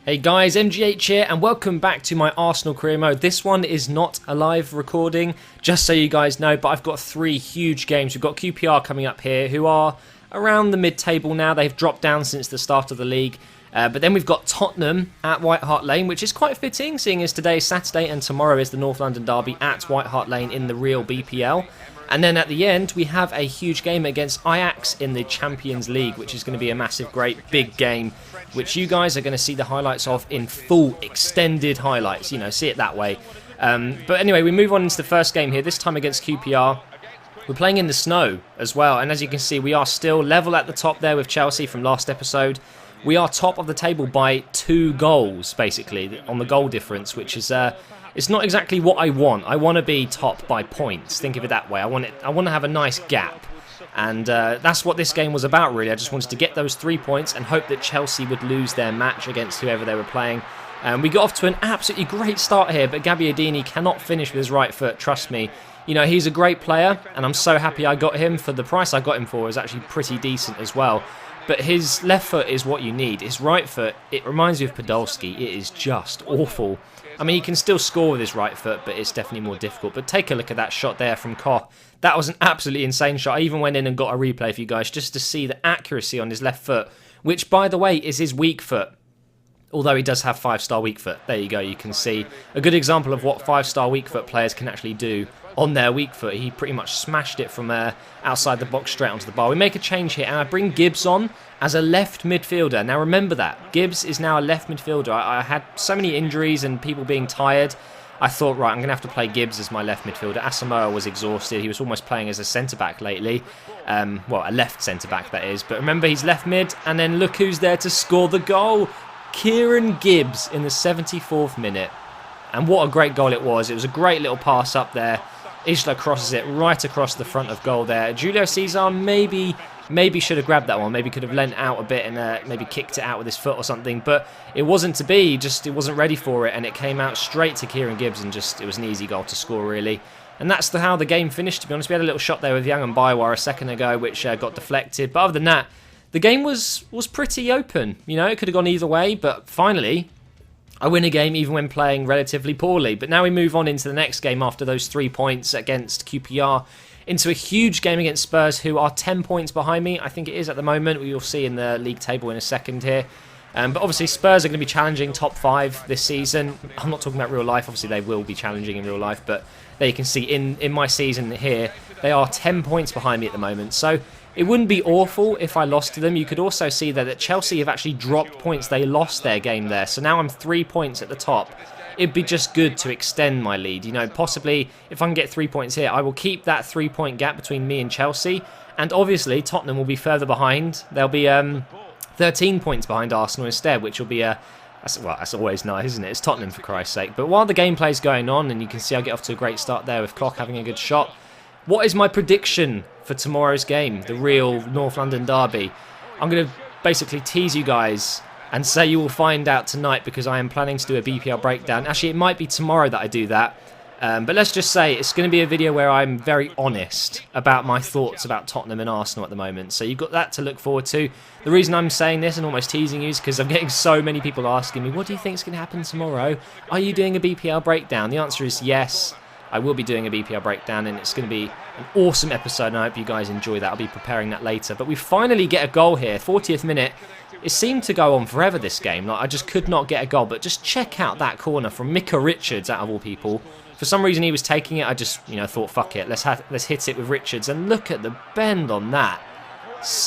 Hey guys, MGH here and welcome back to my Arsenal career mode. This one is not a live recording, just so you guys know, but I've got three huge games. We've got QPR coming up here, who are around the mid-table now. They've dropped down since the start of the league. But then we've got Tottenham at White Hart Lane, which is quite fitting, seeing as today is Saturday and tomorrow is the North London derby at White Hart Lane in the real BPL. And then at the end, we have a huge game against Ajax in the Champions League, which is going to be a massive, great, big game, which you guys are going to see the highlights of in full, extended highlights, you know, see it that way. But anyway, we move on into the first game here, this time against QPR. We're playing in the snow as well, and as you can see, we are still level at the top there with Chelsea from last episode. We are top of the table by 2 goals, basically, on the goal difference, which is... it's not exactly what I want. I want to be top by points. Think of it that way. I want to have a nice gap. And that's what this game was about, really. I just wanted to get those 3 points and hope that Chelsea would lose their match against whoever they were playing. We got off to an absolutely great start here, but Gabbiadini cannot finish with his right foot, trust me. You know, he's a great player, and I'm so happy I got him. For the price I got him for, is actually pretty decent as well. But his left foot is what you need. His right foot, it reminds me of Podolski. It is just awful. I mean, he can still score with his right foot, but it's definitely more difficult. But take a look at that shot there from Koch. That was an absolutely insane shot. I even went in and got a replay for you guys just to see the accuracy on his left foot, which, by the way, is his weak foot. Although he does have 5-star weak foot. There you go, you can see a good example of what 5-star weak foot players can actually do on their weak foot. He pretty much smashed it from outside the box straight onto the bar. We make a change here and I bring Gibbs on as a left midfielder. Now remember that. Gibbs is now a left midfielder. I had so many injuries and people being tired. I thought, right, I'm going to have to play Gibbs as my left midfielder. Asamoah was exhausted. He was almost playing as a centre-back lately. Well, a left centre-back, that is. But remember, he's left mid. And then look who's there to score the goal. Kieran Gibbs in the 74th minute. And what a great goal it was. It was a great little pass up there. Isla crosses it right across the front of goal there. Julio Cesar maybe should have grabbed that one. Maybe could have leant out a bit and maybe kicked it out with his foot or something. But it wasn't to be. Just it wasn't ready for it. And it came out straight to Kieran Gibbs. And just it was an easy goal to score, really. And that's how the game finished, to be honest. We had a little shot there with Young and Baiwar a second ago, which got deflected. But other than that, the game was pretty open. You know, it could have gone either way. But finally, I win a game even when playing relatively poorly. But now we move on into the next game after those 3 points against QPR into a huge game against Spurs, who are 10 points behind me. I think it is at the moment. We will see in the league table in a second here. But obviously Spurs are going to be challenging top 5 this season. I'm not talking about real life. Obviously they will be challenging in real life. But there you can see in my season here, they are 10 points behind me at the moment. So it wouldn't be awful if I lost to them. You could also see that Chelsea have actually dropped points. They lost their game there. So now I'm 3 points at the top. It'd be just good to extend my lead. You know, possibly if I can get 3 points here, I will keep that 3-point gap between me and Chelsea. And obviously Tottenham will be further behind. They'll be 13 points behind Arsenal instead, which will be that's always nice, isn't it? It's Tottenham, for Christ's sake. But while the gameplay's going on, and you can see I get off to a great start there with Klopp having a good shot, what is my prediction for tomorrow's game, the real North London derby? I'm going to basically tease you guys and say you will find out tonight, because I am planning to do a BPL breakdown. Actually, it might be tomorrow that I do that. But let's just say it's going to be a video where I'm very honest about my thoughts about Tottenham and Arsenal at the moment. So you've got that to look forward to. The reason I'm saying this and almost teasing you is because I'm getting so many people asking me, what do you think is going to happen tomorrow? Are you doing a BPL breakdown? The answer is yes. I will be doing a BPL breakdown, and it's going to be an awesome episode, and I hope you guys enjoy that. I'll be preparing that later. But we finally get a goal here, 40th minute. It seemed to go on forever, this game. Like, I just could not get a goal. But just check out that corner from Mika Richards, out of all people. For some reason, he was taking it. I just, thought, fuck it. Let's hit it with Richards. And look at the bend on that.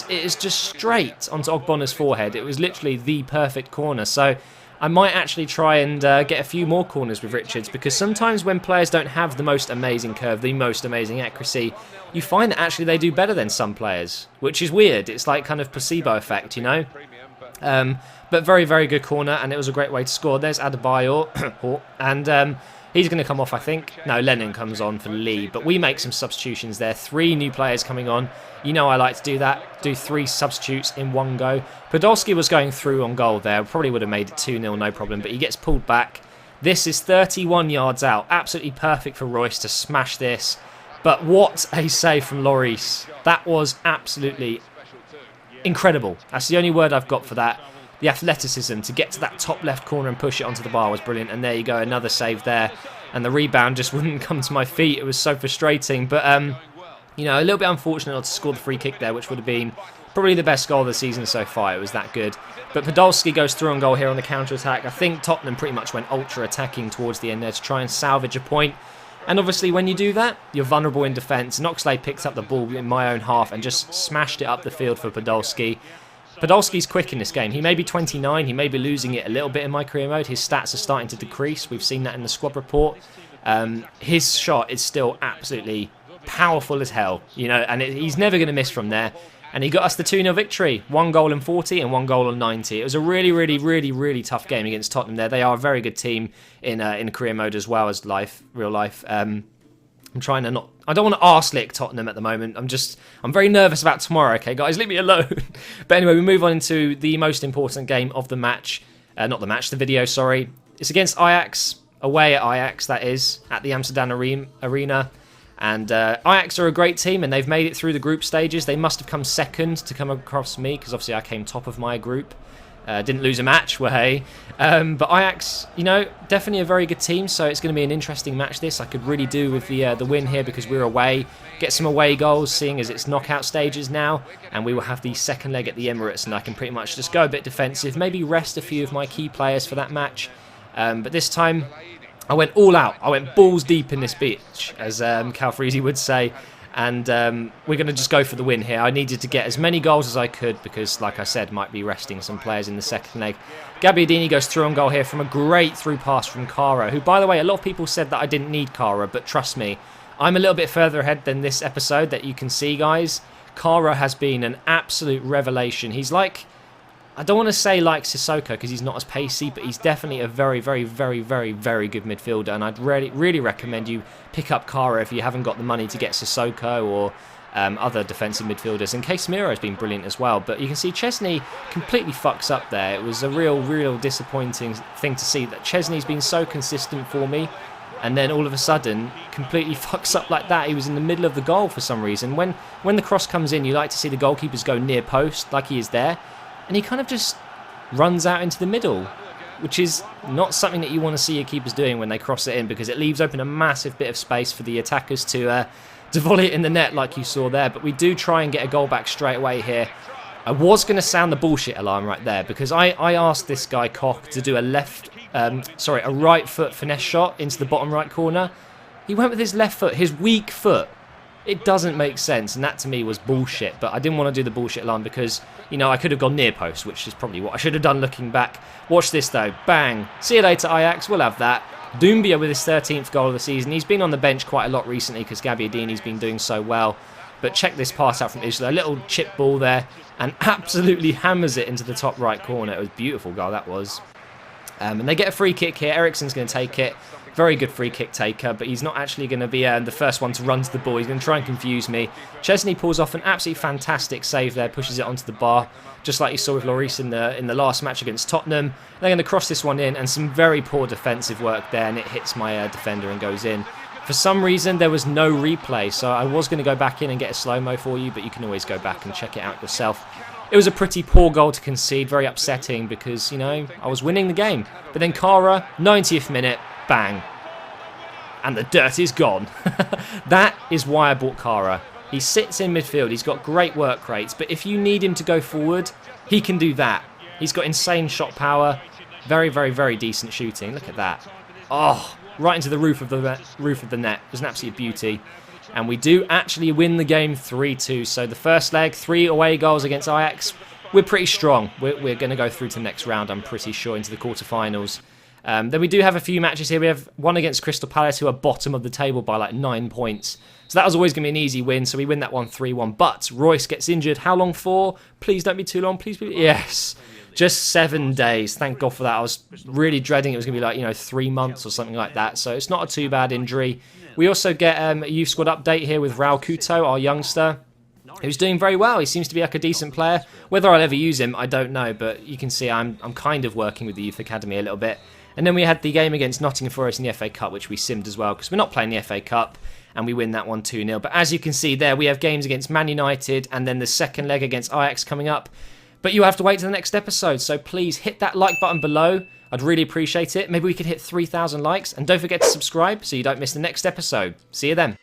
It is just straight onto Ogbonna's forehead. It was literally the perfect corner. So I might actually try and get a few more corners with Richards, because sometimes when players don't have the most amazing curve, the most amazing accuracy, you find that actually they do better than some players, which is weird. It's like kind of placebo effect, you know? But very, very good corner, and it was a great way to score. There's Adebayor, and he's going to come off, I think. No, Lennon comes on for Lee, but we make some substitutions there. 3 new players coming on. You know I like to do that, do 3 substitutes in one go. Podolski was going through on goal there. Probably would have made it 2-0, no problem, but he gets pulled back. This is 31 yards out. Absolutely perfect for Royce to smash this. But what a save from Lloris. That was absolutely incredible. That's the only word I've got for that. the athleticism to get to that top left corner and push it onto the bar was brilliant. And there you go, another save there. And the rebound just wouldn't come to my feet. It was so frustrating. But, you know, a little bit unfortunate not to score the free kick there, which would have been probably the best goal of the season so far. It was that good. But Podolski goes through on goal here on the counter-attack. I think Tottenham pretty much went ultra-attacking towards the end there to try and salvage a point. And obviously when you do that, you're vulnerable in defence. And Oxlade picked up the ball in my own half and just smashed it up the field for Podolski. Podolski's quick in this game. He may be 29, he may be losing it a little bit in my career mode. His stats are starting to decrease. We've seen that in the squad report. His shot is still absolutely powerful as hell, you know, and he's never going to miss from there. And he got us the 2-0 victory. 1 goal in 40 and 1 goal on 90. It was a really, really, really, really tough game against Tottenham there. They are a very good team in career mode as well as real life. I'm trying to not... I don't want to arse-lick Tottenham at the moment. I'm very nervous about tomorrow, okay, guys? Leave me alone. But anyway, we move on into the most important game of the match. Not the match, the video, sorry. It's against Ajax. Away at Ajax, that is. At the Amsterdam Arena. And Ajax are a great team, and they've made it through the group stages. They must have come second to come across me, because obviously I came top of my group. Didn't lose a match, well, hey. But Ajax, you know, definitely a very good team, so it's going to be an interesting match this. I could really do with the win here because we're away. Get some away goals, seeing as it's knockout stages now, and we will have the second leg at the Emirates, and I can pretty much just go a bit defensive, maybe rest a few of my key players for that match. But this time, I went all out. I went balls deep in this bitch, as Cal Freezy would say. And we're going to just go for the win here. I needed to get as many goals as I could because, like I said, might be resting some players in the second leg. Gabbiadini goes through on goal here from a great through pass from Kara, who, by the way, a lot of people said that I didn't need Kara, but trust me, I'm a little bit further ahead than this episode that you can see, guys. Kara has been an absolute revelation. He's like... I don't want to say like Sissoko because he's not as pacey, but he's definitely a very, very, very, very, very good midfielder. And I'd really recommend you pick up Kara if you haven't got the money to get Sissoko or other defensive midfielders. And Casemiro has been brilliant as well. But you can see Chesney completely fucks up there. It was a real disappointing thing to see that Chesney's been so consistent for me. And then all of a sudden, completely fucks up like that. He was in the middle of the goal for some reason. When the cross comes in, you like to see the goalkeepers go near post, like he is there. And he kind of just runs out into the middle, which is not something that you want to see your keepers doing when they cross it in, because it leaves open a massive bit of space for the attackers to volley it in the net like you saw there. But we do try and get a goal back straight away here. I was going to sound the bullshit alarm right there, because I asked this guy, Koch, to do a right foot finesse shot into the bottom right corner. He went with his left foot, his weak foot. It doesn't make sense, and that to me was bullshit. But I didn't want to do the bullshit alarm because, you know, I could have gone near post, which is probably what I should have done looking back. Watch this though, bang. See you later, Ajax, we'll have that. Doumbia with his 13th goal of the season. He's been on the bench quite a lot recently because Gabbiadini's been doing so well. But check this pass out from Isla, a little chip ball there, and absolutely hammers it into the top right corner. It was a beautiful goal, that was. And they get a free kick here. Eriksen's going to take it. Very good free kick taker, but he's not actually going to be the first one to run to the ball. He's going to try and confuse me. Chesney pulls off an absolutely fantastic save there, pushes it onto the bar, just like you saw with Lloris in the last match against Tottenham. They're going to cross this one in, and some very poor defensive work there, and it hits my defender and goes in. For some reason, there was no replay, so I was going to go back in and get a slow-mo for you, but you can always go back and check it out yourself. It was a pretty poor goal to concede, very upsetting because, you know, I was winning the game. But then Kara, 90th minute, bang. And the dirt is gone. That is why I bought Kara. He sits in midfield, he's got great work rates, but if you need him to go forward, he can do that. He's got insane shot power, very, very, very decent shooting. Look at that. Oh, right into the roof of the net. It was an absolute beauty. And we do actually win the game 3-2. So the first leg, 3 away goals against Ajax. We're pretty strong. We're going to go through to the next round, I'm pretty sure, into the quarterfinals. Then we do have a few matches here. We have one against Crystal Palace, who are bottom of the table by like 9 points. So that was always going to be an easy win. So we win that one 3-1. But Royce gets injured. How long for? Please don't be too long. Please be. Yes. Just 7 days. Thank God for that. I was really dreading it was going to be like, you know, 3 months or something like that. So it's not a too bad injury. We also get a youth squad update here with Raul Couto, our youngster, who's doing very well. He seems to be like a decent player. Whether I'll ever use him, I don't know. But you can see I'm kind of working with the youth academy a little bit. And then we had the game against Nottingham Forest in the FA Cup, which we simmed as well, because we're not playing the FA Cup, and we win that one 2-0. But as you can see there, we have games against Man United, and then the second leg against Ajax coming up. But you'll have to wait to the next episode, so please hit that like button below. I'd really appreciate it. Maybe we could hit 3,000 likes. And don't forget to subscribe so you don't miss the next episode. See you then.